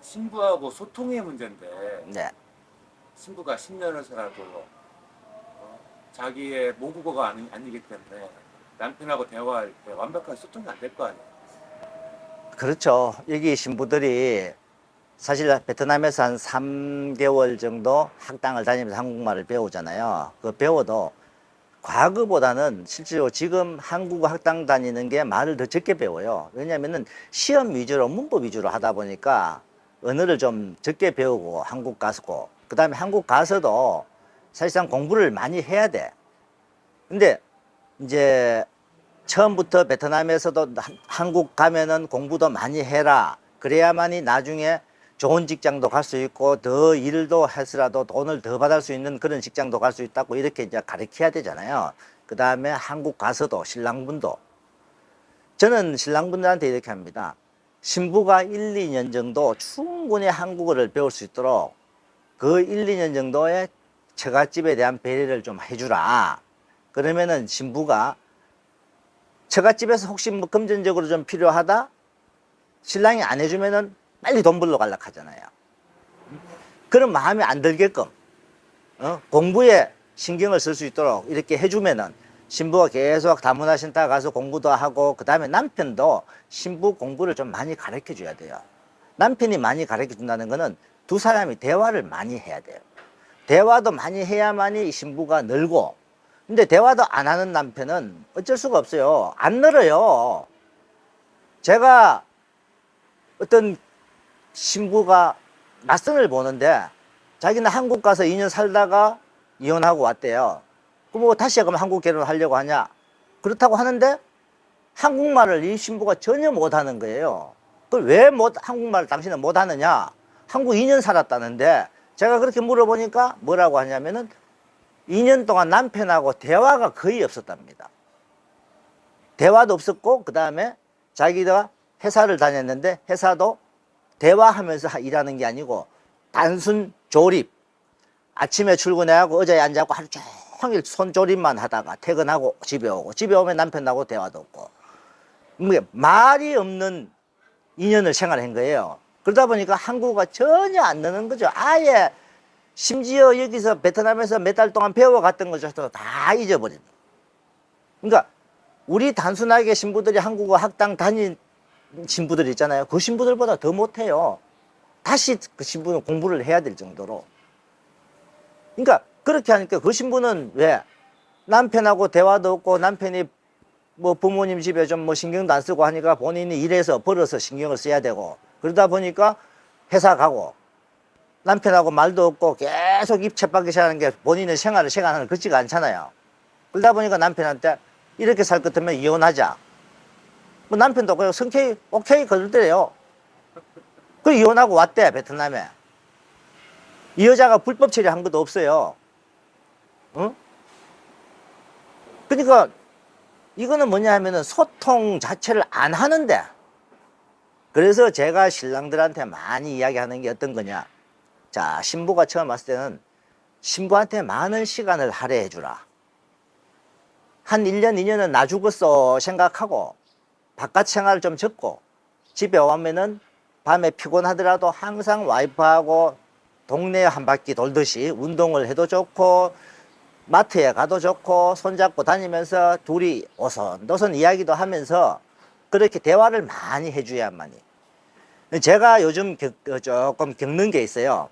신부하고 소통의 문제인데 네. 신부가 10년을 살아도 자기의 모국어가 아니기 때문에 남편하고 대화할 때 완벽하게 소통이 안 될 거 아니에요. 그렇죠. 여기 신부들이 사실 베트남에서 한 3개월 정도 학당을 다니면서 한국말을 배우잖아요. 그 배워도 과거보다는 실제로 지금 한국어 학당 다니는 게 말을 더 적게 배워요. 왜냐면은 시험 위주로 문법 위주로 하다 보니까 언어를 좀 적게 배우고 한국 가서고, 그 다음에 한국 가서도 사실상 공부를 많이 해야 돼. 근데 이제 처음부터 베트남에서도 한국 가면은 공부도 많이 해라. 그래야만이 나중에 좋은 직장도 갈 수 있고 더 일도 해서라도 돈을 더 받을 수 있는 그런 직장도 갈 수 있다고 이렇게 이제 가르쳐야 되잖아요. 그 다음에 한국 가서도 신랑분도, 저는 신랑분들한테 이렇게 합니다. 신부가 1, 2년 정도 충분히 한국어를 배울 수 있도록 그 1, 2년 정도의 처갓집에 대한 배려를 좀 해주라. 그러면은 신부가 처갓집에서 혹시 뭐 금전적으로 좀 필요하다? 신랑이 안 해주면은 빨리 돈 벌러 가려고 하잖아요. 그런 마음이 안 들게끔 공부에 신경을 쓸 수 있도록 이렇게 해주면은 신부가 계속 다문화 센터 가서 공부도 하고, 그 다음에 남편도 신부 공부를 좀 많이 가르쳐 줘야 돼요. 남편이 많이 가르쳐 준다는 거는 두 사람이 대화를 많이 해야 돼요. 대화도 많이 해야만이 신부가 늘고, 근데 대화도 안 하는 남편은 어쩔 수가 없어요. 안 늘어요. 제가 어떤 신부가 낯선을 보는데 자기는 한국 가서 2년 살다가 이혼하고 왔대요. 그럼 뭐 다시 그럼 한국 결혼하려고 하냐? 그렇다고 하는데 한국말을 이 신부가 전혀 못하는 거예요. 그걸 왜 한국말을 당신은 못하느냐? 한국 2년 살았다는데, 제가 그렇게 물어보니까 뭐라고 하냐면은 2년 동안 남편하고 대화가 거의 없었답니다. 대화도 없었고, 그 다음에 자기가 회사를 다녔는데 회사도 대화하면서 일하는 게 아니고 단순 조립, 아침에 출근해하고 의자에 앉아갖고 하루 종일 손조립만 하다가 퇴근하고 집에 오고, 집에 오면 남편하고 대화도 없고, 말이 없는 2년을 생활한 거예요. 그러다 보니까 한국어가 전혀 안 느는 거죠. 아예 심지어 여기서 베트남에서 몇 달 동안 배워갔던 것조차도 다 잊어버린. 그러니까 우리 단순하게 신부들이 한국어 학당 다닌 신부들 있잖아요. 그 신부들보다 더 못해요. 다시 그 신부는 공부를 해야 될 정도로. 그러니까 그렇게 하니까 그 신부는 왜 남편하고 대화도 없고, 남편이 뭐 부모님 집에 좀 뭐 신경도 안 쓰고 하니까 본인이 일해서 벌어서 신경을 써야 되고, 그러다 보니까 회사 가고 남편하고 말도 없고 계속 입 쳇바퀴 하는 게 본인의 시간을 걷지가 않잖아요. 그러다 보니까 남편한테 이렇게 살 것 같으면 이혼하자. 뭐 남편도 그냥 성격이 오케이 그러더래요. 그 이혼하고 왔대, 베트남에. 이 여자가 불법 처리한 것도 없어요. 응? 그러니까 이거는 뭐냐 하면은 소통 자체를 안 하는데, 그래서 제가 신랑들한테 많이 이야기하는 게 어떤 거냐. 자, 신부가 처음 왔을 때는 신부한테 많은 시간을 할애해 주라. 한 1년, 2년은 나 죽었어 생각하고 바깥 생활을 좀 적고, 집에 오면은 밤에 피곤하더라도 항상 와이프하고 동네 한 바퀴 돌듯이 운동을 해도 좋고, 마트에 가도 좋고, 손잡고 다니면서 둘이 오손도손 이야기도 하면서 그렇게 대화를 많이 해줘야만이. 제가 요즘 조금 겪는 게 있어요.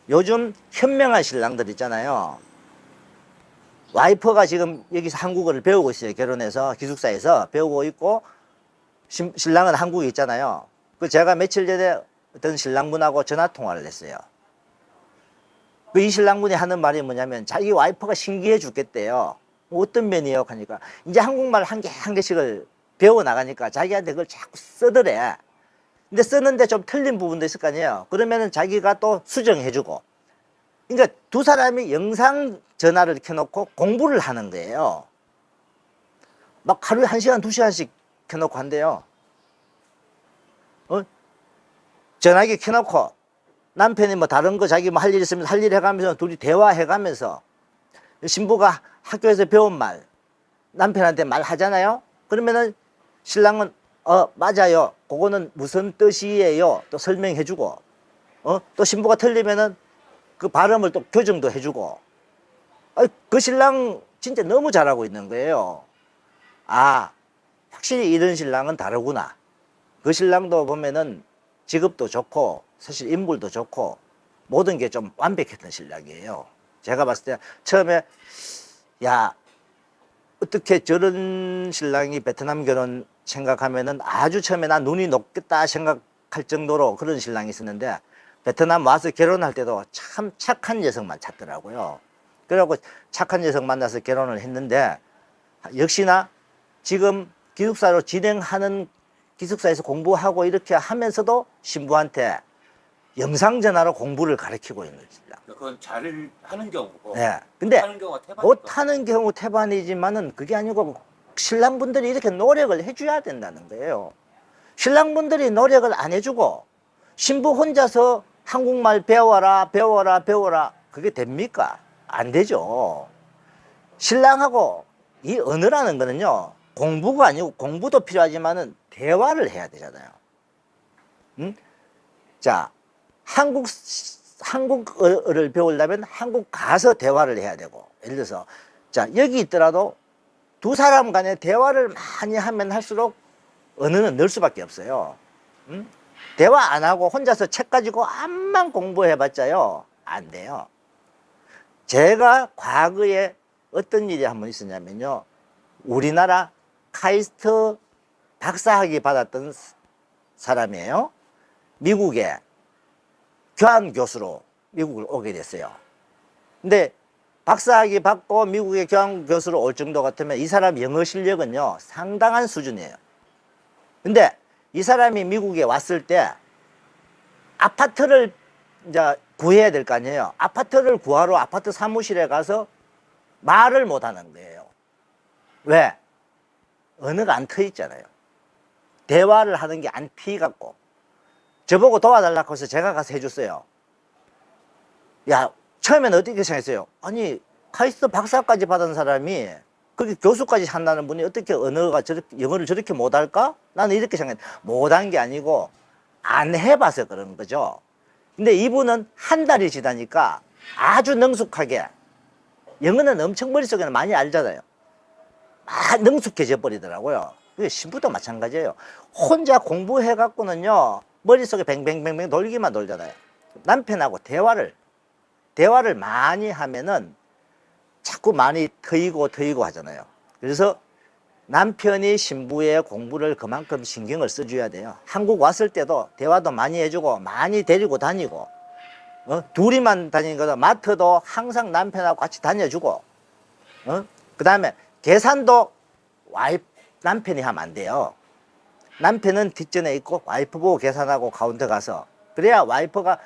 요즘 현명한 신랑들 있잖아요. 와이프가 지금 여기서 한국어를 배우고 있어요. 결혼해서 기숙사에서 배우고 있고, 신랑은 한국에 있잖아요. 그 제가 며칠 전에 어떤 신랑분하고 전화 통화를 했어요. 그 이 신랑분이 하는 말이 뭐냐면 자기 와이프가 신기해 죽겠대요. 어떤 면이에요? 하니까 이제 한국말 한 개 한 개씩을 배워 나가니까 자기한테 그걸 자꾸 쓰더래. 근데 쓰는데 좀 틀린 부분도 있을 거 아니에요. 그러면은 자기가 또 수정해주고. 그러니까 두 사람이 영상 전화를 켜놓고 공부를 하는 거예요. 막 하루에 1시간, 2시간씩 켜놓고 한대요. 전화기 켜놓고 남편이 뭐 다른 거 자기 뭐 할 일 있으면 할 일 해가면서 둘이 대화해가면서, 신부가 학교에서 배운 말 남편한테 말하잖아요. 그러면은 신랑은 맞아요, 그거는 무슨 뜻이에요 또 설명해주고, 또 신부가 틀리면은 그 발음을 또 교정도 해주고. 그 신랑 진짜 너무 잘하고 있는 거예요. 아, 확실히 이런 신랑은 다르구나. 그 신랑도 보면은 직업도 좋고 사실 인물도 좋고 모든 게 좀 완벽했던 신랑이에요. 제가 봤을 때 처음에 야, 어떻게 저런 신랑이 베트남 결혼 생각하면은 아주 처음에 난 눈이 높겠다 생각할 정도로 그런 신랑이 있었는데 베트남 와서 결혼할 때도 참 착한 여성만 찾더라고요. 그래갖고 착한 여성 만나서 결혼을 했는데 역시나 지금 기숙사로 진행하는 기숙사에서 공부하고 이렇게 하면서도 신부한테 영상전화로 공부를 가르치고 있는 신랑. 그건 잘 하는 경우고. 네. 근데 하는 경우가 태반이고. 못하는 경우 태반이지만은 그게 아니고 신랑분들이 이렇게 노력을 해줘야 된다는 거예요. 신랑분들이 노력을 안 해주고 신부 혼자서 한국말 배워라 배워라 배워라 그게 됩니까? 안 되죠. 신랑하고 이 언어라는 거는요 공부가 아니고 공부도 필요하지만은 대화를 해야 되잖아요. 응? 자, 한국어를 배우려면 한국 가서 대화를 해야 되고, 예를 들어서 자 여기 있더라도 두 사람 간에 대화를 많이 하면 할수록 언어는 늘 수밖에 없어요. 응? 대화 안 하고 혼자서 책 가지고 암만 공부해봤자요 안 돼요. 제가 과거에 어떤 일이 한 번 있었냐면요, 우리나라 카이스트 박사학위 받았던 사람이에요. 미국에 교환 교수로 미국을 오게 됐어요. 근데 박사학위 받고 미국에 교환 교수로 올 정도 같으면 이 사람 영어 실력은요 상당한 수준이에요. 근데 이 사람이 미국에 왔을 때 아파트를 이제 구해야 될 거 아니에요. 아파트를 구하러 아파트 사무실에 가서 말을 못 하는 거예요. 왜? 언어가 안 트여 있잖아요. 대화를 하는 게 안 트여갖고. 저보고 도와달라고 해서 제가 가서 해줬어요. 야, 처음에는 어떻게 생각했어요? 아니, 카이스트 박사까지 받은 사람이 거기 교수까지 한다는 분이 어떻게 언어가 저렇게, 영어를 저렇게 못할까? 나는 이렇게 생각했는데, 못한 게 아니고 안 해봐서 그런 거죠. 근데 이분은 한 달이 지나니까 아주 능숙하게, 영어는 엄청 머릿속에는 많이 알잖아요. 능숙해져 버리더라고요. 그게 신부도 마찬가지예요. 혼자 공부해갖고는요 머릿속에 뱅뱅뱅뱅 돌기만 돌잖아요. 남편하고 대화를 많이 하면은 자꾸 많이 트이고 하잖아요. 그래서 남편이 신부의 공부를 그만큼 신경을 써줘야 돼요. 한국 왔을 때도 대화도 많이 해주고 많이 데리고 다니고, 둘이만 다니는 거다. 마트도 항상 남편하고 같이 다녀주고, 그 다음에 계산도 남편이 하면 안 돼요. 남편은 뒷전에 있고 와이프 보고 계산하고 카운터 가서, 그래야 와이프가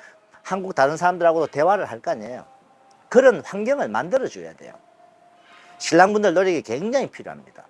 한국 다른 사람들하고도 대화를 할 거 아니에요. 그런 환경을 만들어 줘야 돼요. 신랑분들 노력이 굉장히 필요합니다.